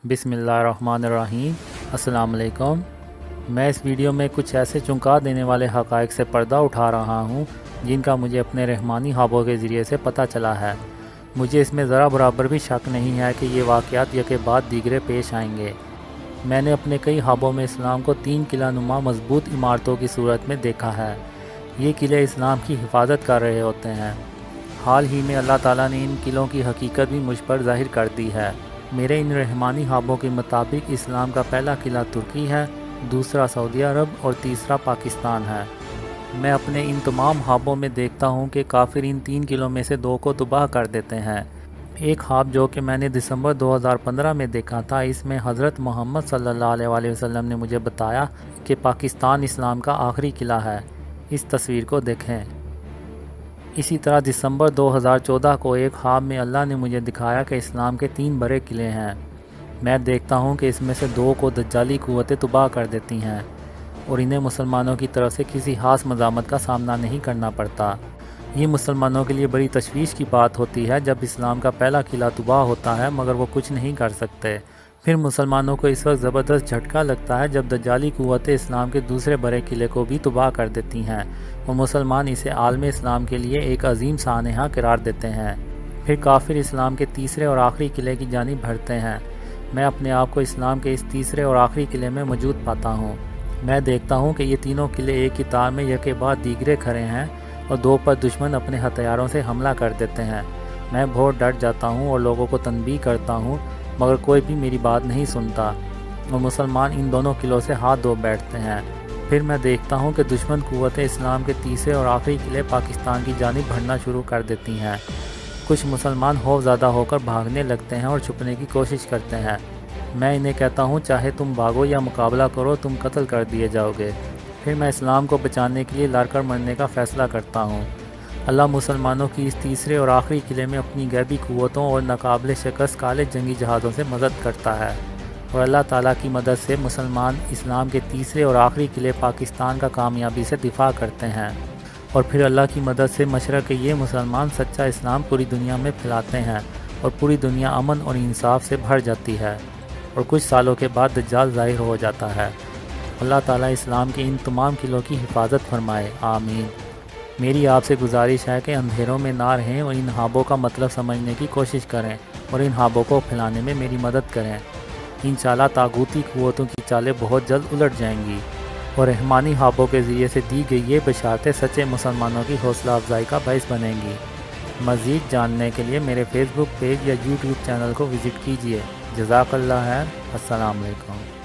बिस्मिल्लाहिर्रहमानिर्रहीम। अस्सलाम वालेकुम। मैं इस वीडियो में कुछ ऐसे चौंका देने वाले हक़ाइक़ से पर्दा उठा रहा हूँ जिनका मुझे अपने रहमानी ख्वाबों के ज़रिए से पता चला है। मुझे इसमें ज़रा बराबर भी शक नहीं है कि ये वाक़यात यके बाद दीगरे पेश आएंगे। मैंने अपने कई ख्वाबों में इस्लाम को 3 किला नुमा मजबूत इमारतों की सूरत में देखा है। ये किले इस्लाम की हिफाजत कर रहे होते हैं। हाल ही में अल्लाह ताला ने इन किलों की हकीकत भी मुझ पर ज़ाहिर कर दी है। मेरे इन रहमानी ख्वाबों के मुताबिक इस्लाम का पहला किला तुर्की है, दूसरा सऊदी अरब और तीसरा पाकिस्तान है। मैं अपने इन तमाम ख्वाबों में देखता हूँ कि काफिर इन 3 किलों में से 2 को तबाह कर देते हैं। एक ख्वाब जो कि मैंने दिसंबर 2015 में देखा था, इसमें हज़रत मोहम्मद सल्लल्लाहु अलैहि वसल्लम ने मुझे बताया कि पाकिस्तान इस्लाम का आखिरी किला है। इस तस्वीर को देखें। इसी तरह दिसंबर 2014 को एक ख्वाब में अल्लाह ने मुझे दिखाया कि इस्लाम के 3 बड़े किले हैं। मैं देखता हूँ कि इसमें से 2 को दज्जाली क़ुव्वतें तबाह कर देती हैं और इन्हें मुसलमानों की तरफ से किसी खास मज़ामत का सामना नहीं करना पड़ता। ये मुसलमानों के लिए बड़ी तशवीश की बात होती है जब इस्लाम का पहला किला तबाह होता है मगर वो कुछ नहीं कर सकते। फिर मुसलमानों को इस वक्त ज़बरदस्त झटका लगता है जब दज्जाली क़ुव्वतें इस्लाम के दूसरे बड़े किले को भी तबाह कर देती हैं और मुसलमान इसे आलम इस्लाम के लिए एक अजीम सानहा करार देते हैं। फिर काफिर इस्लाम के तीसरे और आखिरी किले की जानिब बढ़ते हैं। मैं अपने आप को इस्लाम के इस तीसरे और आखिरी किले में मौजूद पाता हूँ। मैं देखता हूँ कि ये तीनों किले एक ही तार में यके बाद दीगरे खड़े हैं और 2 पर दुश्मन अपने हथियारों से हमला कर देते हैं। मैं बहुत डर जाता हूँ और लोगों को तनबीह करता हूँ मगर कोई भी मेरी बात नहीं सुनता और मुसलमान इन दोनों किलों से हाथ धो बैठते हैं। फिर मैं देखता हूँ कि दुश्मन क़ुव्वतें इस्लाम के तीसरे और आखिरी किले पाकिस्तान की जानिब बढ़ना शुरू कर देती हैं। कुछ मुसलमान खौफज़दा होकर भागने लगते हैं और छुपने की कोशिश करते हैं। मैं इन्हें कहता हूँ चाहे तुम भागो या मुकाबला करो, तुम कत्ल कर दिए जाओगे। फिर मैं इस्लाम को बचाने के लिए लड़कर मरने का फ़ैसला करता हूँ। अल्लाह मुसलमानों की इस तीसरे और आखिरी किले में अपनी गैबी क़ुव्वतों और नाकाबिले शिकस्त काले जंगी जहाज़ों से मदद करता है और अल्लाह ताला की मदद से मुसलमान इस्लाम के तीसरे और आखिरी किले पाकिस्तान का कामयाबी से दिफा करते हैं और फिर अल्लाह की मदद से मशरक़ के ये मुसलमान सच्चा इस्लाम पूरी दुनिया में फैलाते हैं और पूरी दुनिया अमन और इंसाफ से भर जाती है और कुछ सालों के बाद दज्जाल ज़ाहिर हो जाता है। अल्लाह ताला इस्लाम के इन तमाम किलों की हिफाजत फरमाए, आमीन। मेरी आपसे गुजारिश है कि अंधेरों में ना रहें और इन ख्वाबों का मतलब समझने की कोशिश करें और इन ख्वाबों को फैलाने में मेरी मदद करें। इंशाअल्लाह तागूती क़ुव्वतों की चालें बहुत जल्द उलट जाएंगी और रहमानी ख्वाबों के ज़रिए से दी गई ये बशारतें सच्चे मुसलमानों की हौसला अफजाई का बाइस बनेंगी। मज़ीद जानने के लिए मेरे फेसबुक पेज या यूट्यूब चैनल को विज़िट कीजिए। जज़ाकल्लाह खैर। अस्सलाम वालेकुम।